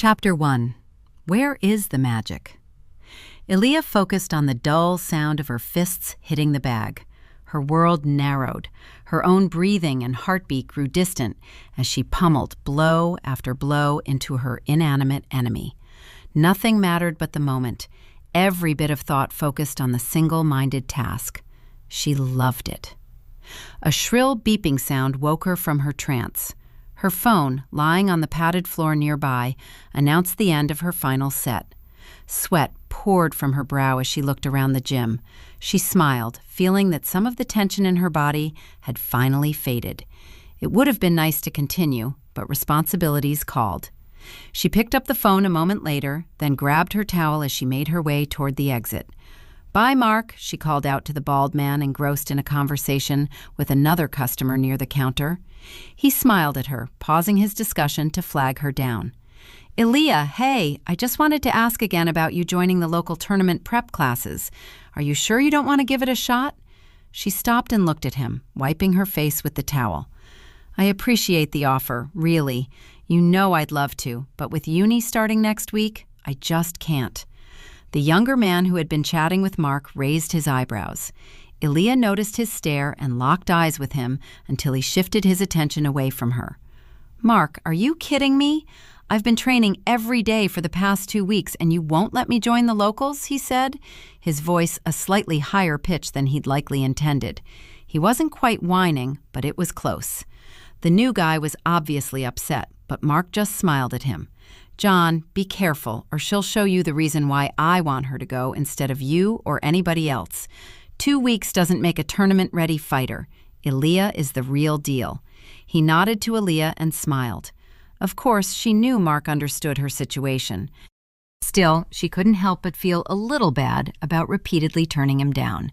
Chapter 1. Where is the magic? Aaliyah focused on the dull sound of her fists hitting the bag. Her world narrowed. Her own breathing and heartbeat grew distant as she pummeled blow after blow into her inanimate enemy. Nothing mattered but the moment. Every bit of thought focused on the single-minded task. She loved it. A shrill beeping sound woke her from her trance. Her phone, lying on the padded floor nearby, announced the end of her final set. Sweat poured from her brow as she looked around the gym. She smiled, feeling that some of the tension in her body had finally faded. It would have been nice to continue, but responsibilities called. She picked up the phone a moment later, then grabbed her towel as she made her way toward the exit. "Bye, Mark," she called out to the bald man engrossed in a conversation with another customer near the counter. He smiled at her, pausing his discussion to flag her down. "Aaliyah, hey, I just wanted to ask again about you joining the local tournament prep classes. Are you sure you don't want to give it a shot?" She stopped and looked at him, wiping her face with the towel. "I appreciate the offer, really. You know I'd love to, but with uni starting next week, I just can't." The younger man who had been chatting with Mark raised his eyebrows. Aaliyah noticed his stare and locked eyes with him until he shifted his attention away from her. "Mark, are you kidding me? I've been training every day for the past 2 weeks and you won't let me join the locals," he said, his voice a slightly higher pitch than he'd likely intended. He wasn't quite whining, but it was close. The new guy was obviously upset, but Mark just smiled at him. "John, be careful, or she'll show you the reason why I want her to go instead of you or anybody else. 2 weeks doesn't make a tournament-ready fighter. Aaliyah is the real deal." He nodded to Aaliyah and smiled. Of course, she knew Mark understood her situation. Still, she couldn't help but feel a little bad about repeatedly turning him down.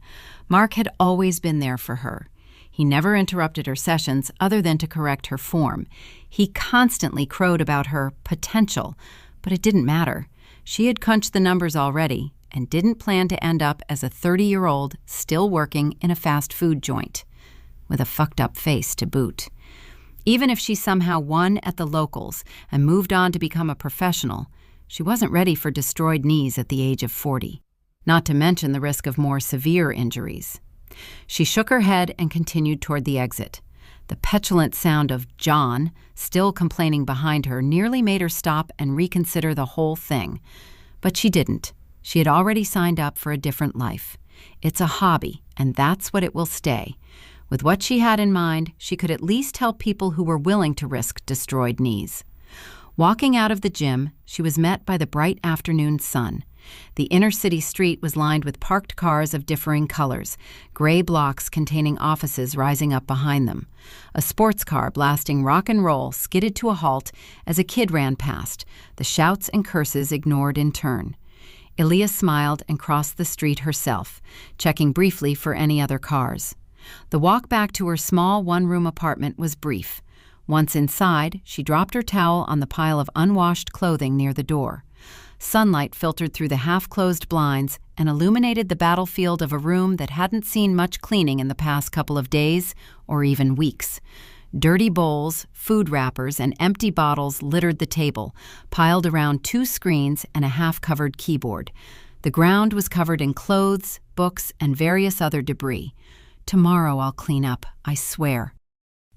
Mark had always been there for her. He never interrupted her sessions other than to correct her form. He constantly crowed about her potential, but it didn't matter. She had crunched the numbers already and didn't plan to end up as a 30-year-old still working in a fast food joint, with a fucked-up face to boot. Even if she somehow won at the locals and moved on to become a professional, she wasn't ready for destroyed knees at the age of 40, not to mention the risk of more severe injuries. She shook her head and continued toward the exit. The petulant sound of John, still complaining behind her, nearly made her stop and reconsider the whole thing. But she didn't. She had already signed up for a different life. It's a hobby, and that's what it will stay. With what she had in mind, she could at least help people who were willing to risk destroyed knees. Walking out of the gym, she was met by the bright afternoon sun. The inner-city street was lined with parked cars of differing colors, gray blocks containing offices rising up behind them. A sports car blasting rock and roll skidded to a halt as a kid ran past, the shouts and curses ignored in turn. Aaliyah smiled and crossed the street herself, checking briefly for any other cars. The walk back to her small one-room apartment was brief. Once inside, she dropped her towel on the pile of unwashed clothing near the door. Sunlight filtered through the half-closed blinds and illuminated the battlefield of a room that hadn't seen much cleaning in the past couple of days or even weeks. Dirty bowls, food wrappers, and empty bottles littered the table, piled around 2 screens and a half-covered keyboard. The ground was covered in clothes, books, and various other debris. "Tomorrow I'll clean up, I swear."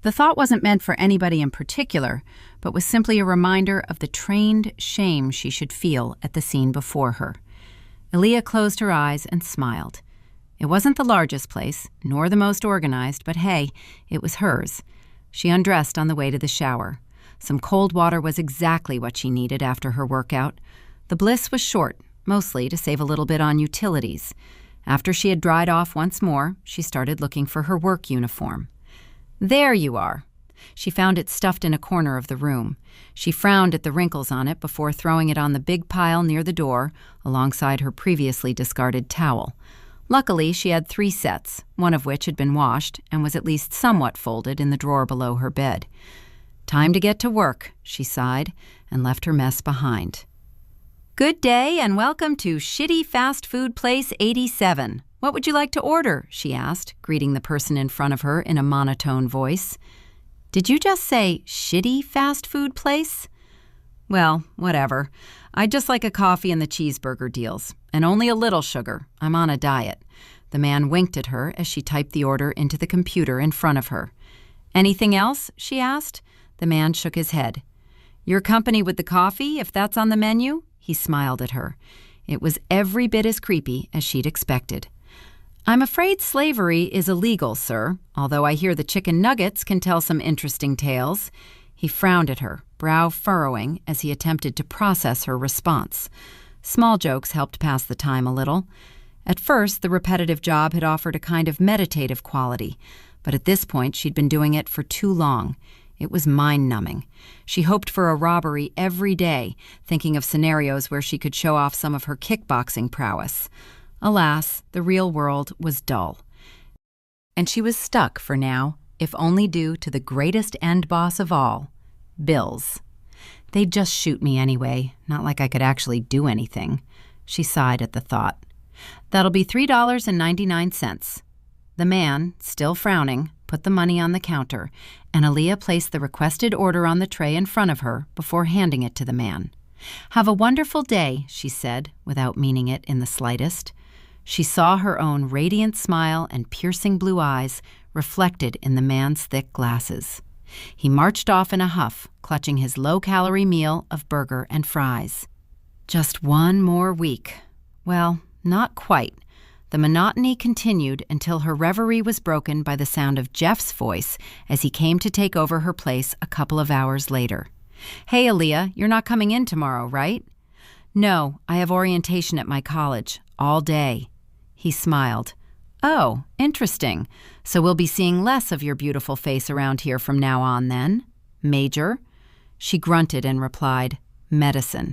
The thought wasn't meant for anybody in particular, but was simply a reminder of the trained shame she should feel at the scene before her. Aaliyah closed her eyes and smiled. It wasn't the largest place, nor the most organized, but hey, it was hers. She undressed on the way to the shower. Some cold water was exactly what she needed after her workout. The bliss was short, mostly to save a little bit on utilities. After she had dried off once more, she started looking for her work uniform. "There you are." She found it stuffed in a corner of the room. She frowned at the wrinkles on it before throwing it on the big pile near the door, alongside her previously discarded towel. Luckily, she had 3 sets, one of which had been washed and was at least somewhat folded in the drawer below her bed. "Time to get to work," she sighed, and left her mess behind. "Good day and welcome to Shitty Fast Food Place 87. What would you like to order?" she asked, greeting the person in front of her in a monotone voice. "Did you just say shitty fast food place?" Well, whatever. I'd just like a coffee and the cheeseburger deals, and only a little sugar. I'm on a diet. The man winked at her as she typed the order into the computer in front of her. Anything else? She asked. The man shook his head. Your company with the coffee, if that's on the menu? He smiled at her. It was every bit as creepy as she'd expected. I'm afraid slavery is illegal, sir, although I hear the chicken nuggets can tell some interesting tales. He frowned at her, brow furrowing as he attempted to process her response. Small jokes helped pass the time a little. At first, the repetitive job had offered a kind of meditative quality, but at this point she'd been doing it for too long. It was mind-numbing. She hoped for a robbery every day, thinking of scenarios where she could show off some of her kickboxing prowess. Alas, the real world was dull. And she was stuck for now, if only due to the greatest end boss of all, bills. They'd just shoot me anyway, not like I could actually do anything. She sighed at the thought. That'll be $3.99. The man, still frowning, put the money on the counter, and Aaliyah placed the requested order on the tray in front of her before handing it to the man. Have a wonderful day, she said, without meaning it in the slightest. She saw her own radiant smile and piercing blue eyes reflected in the man's thick glasses. He marched off in a huff, clutching his low-calorie meal of burger and fries. Just one more week. Well, not quite. The monotony continued until her reverie was broken by the sound of Jeff's voice as he came to take over her place a couple of hours later. Hey, Aaliyah, you're not coming in tomorrow, right? No, I have orientation at my college, all day. He smiled. Oh, interesting. So we'll be seeing less of your beautiful face around here from now on then? Major? She grunted and replied, medicine.